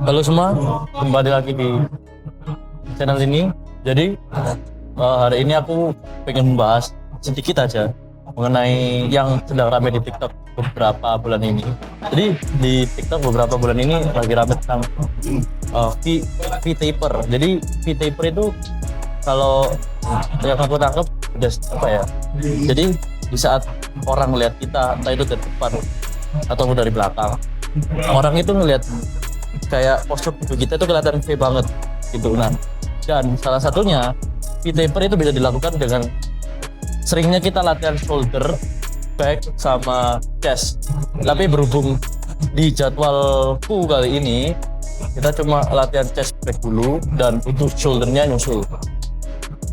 Halo semua, kembali lagi di channel ini. Jadi hari ini aku pengen membahas sedikit aja mengenai yang sedang ramai di TikTok beberapa bulan ini. Jadi di TikTok beberapa bulan ini lagi ramai tentang V-taper. Jadi V-taper itu kalau yang aku tangkap udah apa ya? Jadi di saat orang melihat kita, entah itu dari depan atau dari belakang, orang itu ngelihat kayak postur tubuh kita itu kelihatan V banget gitu. Nah, dan salah satunya V-taper itu bisa dilakukan dengan seringnya kita latihan shoulder, back, sama chest. Tapi berhubung di jadwalku kali ini kita cuma latihan chest back dulu dan untuk shouldernya nyusul.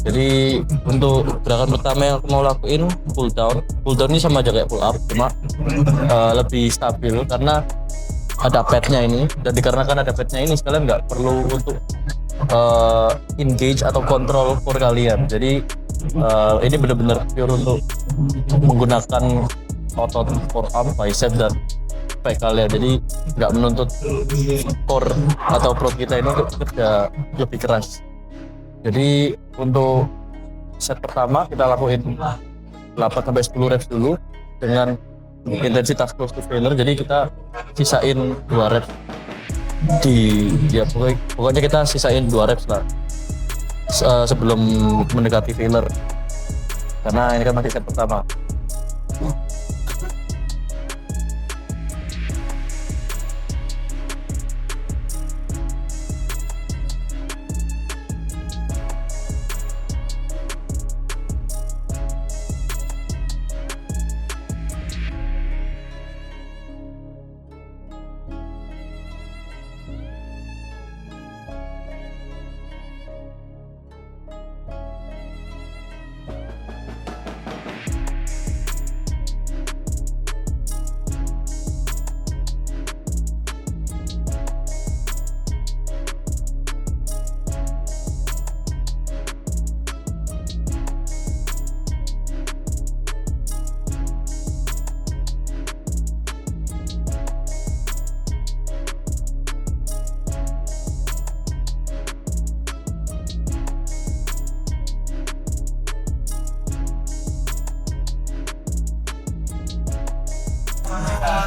Jadi untuk gerakan pertama yang aku mau lakuin pull down. Pull down ini sama aja kayak pull up, cuma lebih stabil karena ada padnya ini, dan dikarenakan ada padnya ini sekalian nggak perlu untuk engage atau kontrol core kalian. Jadi ini benar-benar pure untuk menggunakan otot forearm, bicep, dan back kalian. Jadi nggak menuntut core atau perut kita ini untuk kerja lebih keras. Jadi untuk set pertama kita lakuin 8-10 reps dulu dengan intensitas close to failure. Jadi kita sisain 2 reps pokoknya kita sisain 2 reps lah sebelum mendekati failure, karena ini kan masih set pertama.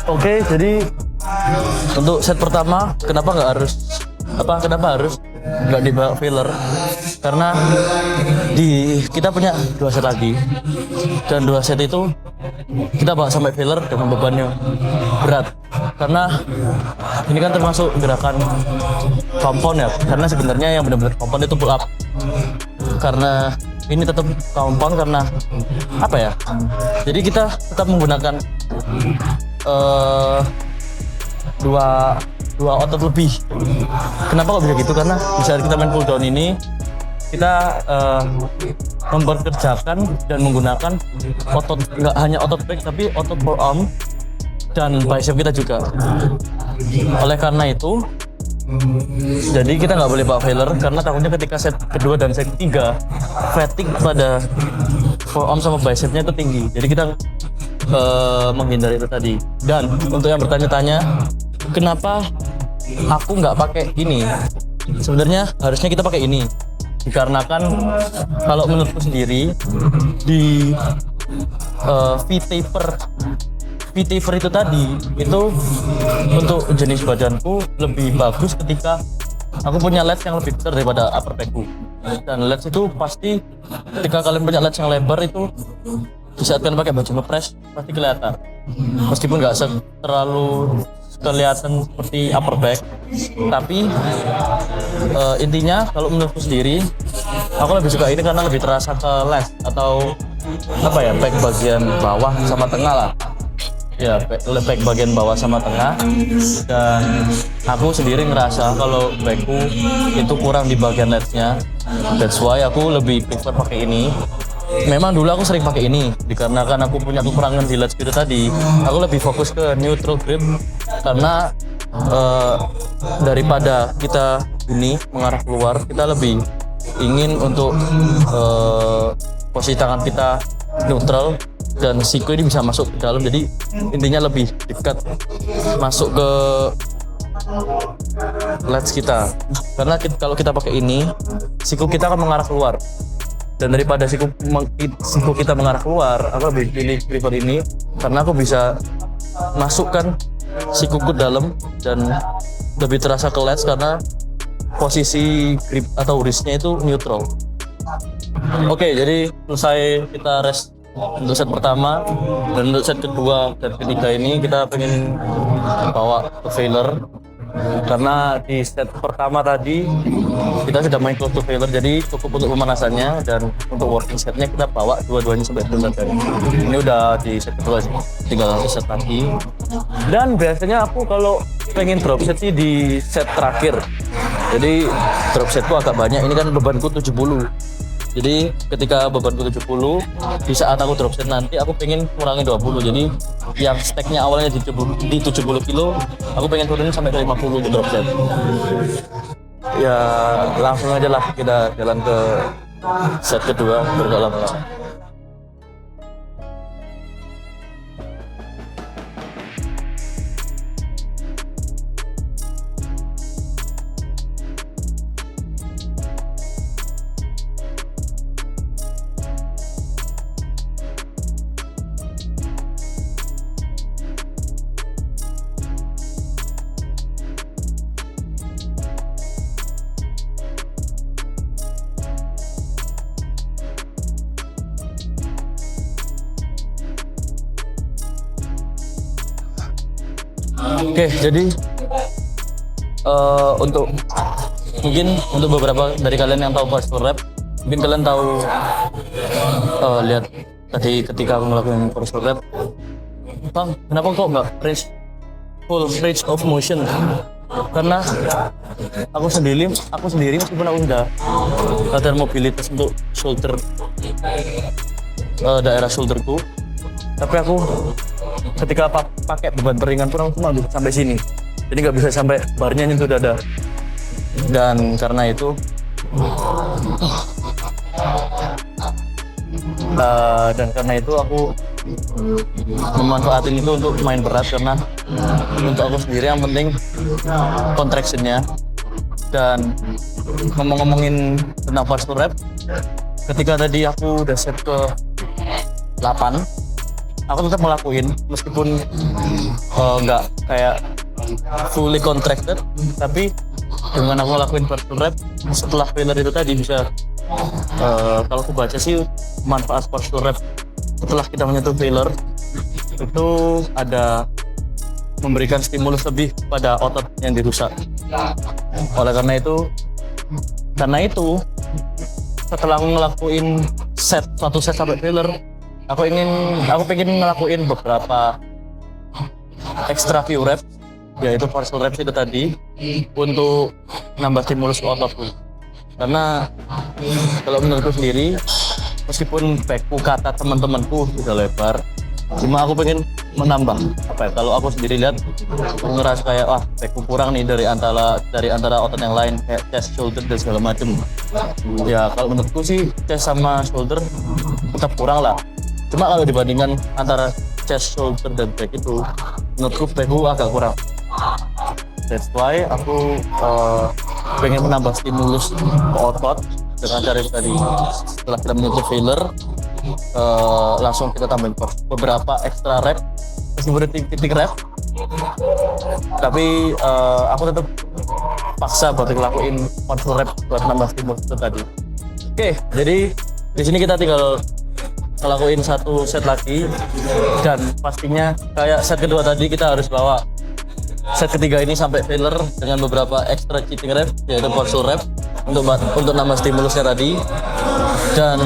Oke, jadi untuk set pertama kenapa harus nggak dibawa filler? Karena kita punya 2 set lagi, dan 2 set itu kita bawa sampai filler dengan bebannya berat. Karena ini kan termasuk gerakan compound ya, karena sebenarnya yang benar-benar compound itu pull up. Karena ini tetap compound karena apa ya? Jadi kita tetap menggunakan dua otot lebih. Kenapa kok bisa gitu? Karena bisa kita main pull down ini kita memperkerjakan dan menggunakan otot, nggak hanya otot back tapi otot forearm dan bicep kita juga. Oleh karena itu jadi kita nggak boleh bawa failure, karena takutnya ketika set kedua dan set ketiga fatigue pada forearm sama bicepnya itu tinggi. Jadi kita menghindari itu tadi. Dan untuk yang bertanya-tanya kenapa aku nggak pakai ini, sebenarnya harusnya kita pakai ini, dikarenakan kalau menurutku sendiri di V-taper itu tadi itu untuk jenis badanku lebih bagus ketika aku punya lats yang lebih besar daripada upper backku. Dan lats itu pasti ketika kalian punya lats yang lebar itu di saat kalian pakai baju ngepres pasti kelihatan, meskipun nggak terlalu kelihatan seperti upper back. Tapi intinya kalau menurutku sendiri aku lebih suka ini karena lebih terasa ke lats atau apa ya, back bagian bawah sama tengah lah ya, back bagian bawah sama tengah. Dan aku sendiri ngerasa kalau backku itu kurang di bagian latsnya, that's why aku lebih prefer pakai ini. Memang dulu aku sering pakai ini dikarenakan aku punya kekurangan di lats gitu tadi. Aku lebih fokus ke neutral grip karena daripada kita ini mengarah keluar, kita lebih ingin untuk posisi tangan kita neutral dan siku ini bisa masuk ke dalam, jadi intinya lebih dekat masuk ke lats kita. Karena kalau kita pakai ini, siku kita akan mengarah keluar, dan daripada siku kita mengarah keluar, aku lebih prefer ini karena aku bisa masukkan siku ke dalam dan lebih terasa ke lats karena posisi grip atau wristnya itu neutral. Oke, jadi selesai kita rest untuk set pertama, dan untuk set kedua dan ketiga ini kita pengen bawa ke failure karena di set pertama tadi kita sudah main close to failure, jadi cukup untuk pemanasannya, dan untuk working setnya kita bawa dua-duanya sampai failure. Ini udah di set kedua sih, tinggal set lagi. Dan biasanya aku kalau pengen drop set sih di set terakhir, jadi drop setku agak banyak, ini kan bebanku 70. Jadi ketika bebanku 70, di saat aku drop set nanti aku pengen kurangi 20. Jadi yang stacknya awalnya di 70 kilo, aku pengen turunin sampai ke 50 di drop set. Ya langsung aja lah kita jalan ke set kedua berlama-lama. Oke, jadi untuk beberapa dari kalian yang tahu partial rep, mungkin kalian tahu lihat tadi ketika aku ngelakuin partial rep, Bang, kenapa kok nggak full range of motion? Karena aku sendiri meskipun aku udah latihan mobilitas untuk shoulder, daerah shoulderku, tapi aku ketika pakai beban peringan pun aku cuma bisa sampai sini, jadi nggak bisa sampai barnya nyentuh dada. Dan karena itu aku memanfaatin itu untuk main berat, karena untuk aku sendiri yang penting contraction-nya. Dan ngomongin tentang partial rep, ketika tadi aku udah set ke 8, aku tetap ngelakuin meskipun nggak kayak fully contracted, tapi dengan aku ngelakuin partial rep setelah failure itu tadi bisa kalau aku baca sih manfaat partial rep setelah kita menyentuh failure itu ada memberikan stimulus lebih pada otot yang dirusak. Oleh karena itu setelah aku ngelakuin satu set sampai failure, aku pengen ngelakuin beberapa extra few reps, yaitu partial reps itu tadi, untuk nambah stimulus ke ototku. Karena kalau menurutku sendiri, meskipun backku kata teman-temanku sudah lebar, cuma aku pengen menambah kalau aku sendiri lihat, aku ngerasa kayak backku kurang nih dari antara otot yang lain kayak chest, shoulder dan segala macem. Ya kalau menurutku sih chest sama shoulder tetap kurang lah, cuma kalau dibandingkan antara chest, shoulder dan back itu menurutku backku agak kurang. That's why aku pengen menambah stimulus ke otot dengan cara itu tadi. Setelah kita menyentuh failure, langsung kita tambahin beberapa extra rep, meskipun titik rep, tapi aku tetap paksa buat ngelakuin partial rep buat nambah stimulus itu tadi. Oke, jadi di sini kita tinggal ngelakuin satu set lagi, dan pastinya kayak set kedua tadi kita harus bawa set ketiga ini sampai failure dengan beberapa extra cheating rep, yaitu partial rep untuk nambah stimulusnya tadi. Dan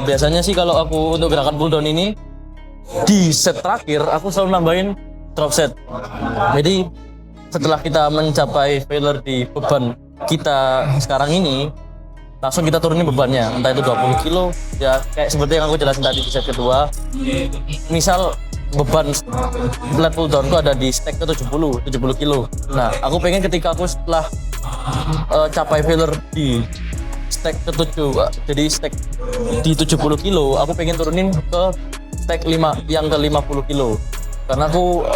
biasanya sih kalau aku untuk gerakan pull down ini di set terakhir aku selalu nambahin drop set. Jadi setelah kita mencapai failure di beban kita sekarang ini, langsung kita turunin bebannya, entah itu 20 kilo ya, kayak seperti yang aku jelasin tadi di set kedua. Misal beban lat pull down itu ada di stack ke 70 kilo. Nah, aku pengen ketika aku setelah capai failure di stack ke 7, jadi stack di 70 kilo aku pengen turunin ke stack 5 yang ke 50 kilo karena aku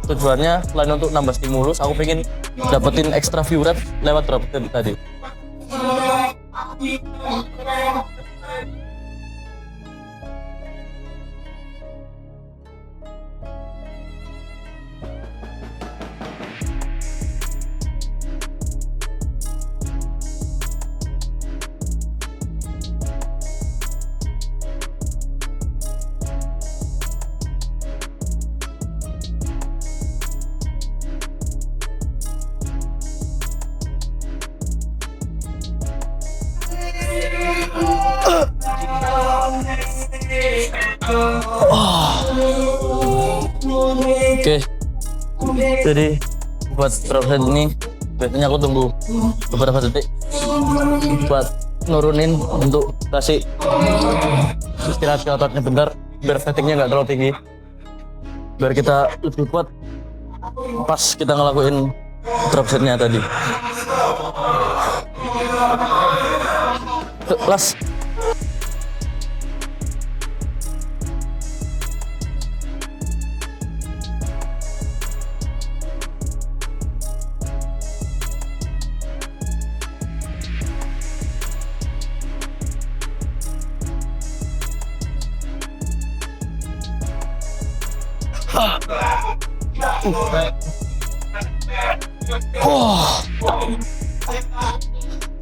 tujuannya selain untuk nambah stimulus aku pengen dapetin extra view rep lewat drop set tadi. Oke, jadi buat drop set ini biasanya aku tunggu beberapa detik buat nurunin untuk kasih istirahat ke ototnya bentar biar fatigue-nya nggak terlalu tinggi, biar kita lebih kuat pas kita ngelakuin drop setnya tadi. Kelas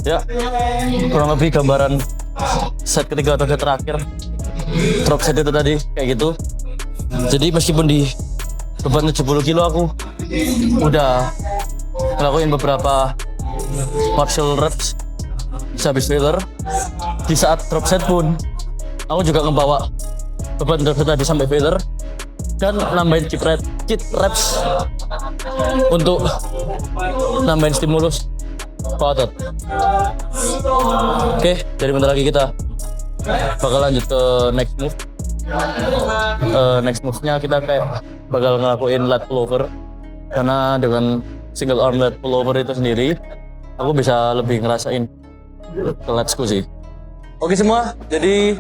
ya, kurang lebih gambaran set ketiga atau set terakhir drop set itu tadi kayak gitu. Jadi meskipun di beban 70 kilo aku udah ngelakuin beberapa partial reps habis filler, di saat drop set pun aku juga ngebawa beban drop set tadi sampai filler dan nambahin kit reps untuk nambahin stimulus ke otot. Oke, jadi bentar lagi kita bakal lanjut ke next move. Next move-nya kita kayak bakal ngelakuin lat pullover, karena dengan single arm lat pullover itu sendiri aku bisa lebih ngerasain ke lats-ku sih. Oke semua, jadi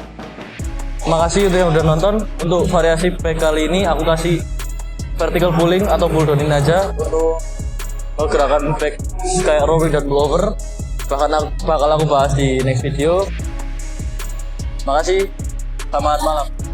makasih untuk yang udah nonton. Untuk variasi back kali ini aku kasih vertical pulling atau pull downin aja untuk gerakan back kayak rowing dan pullover. Bahkan bakal aku bahas di next video. Makasih, selamat malam.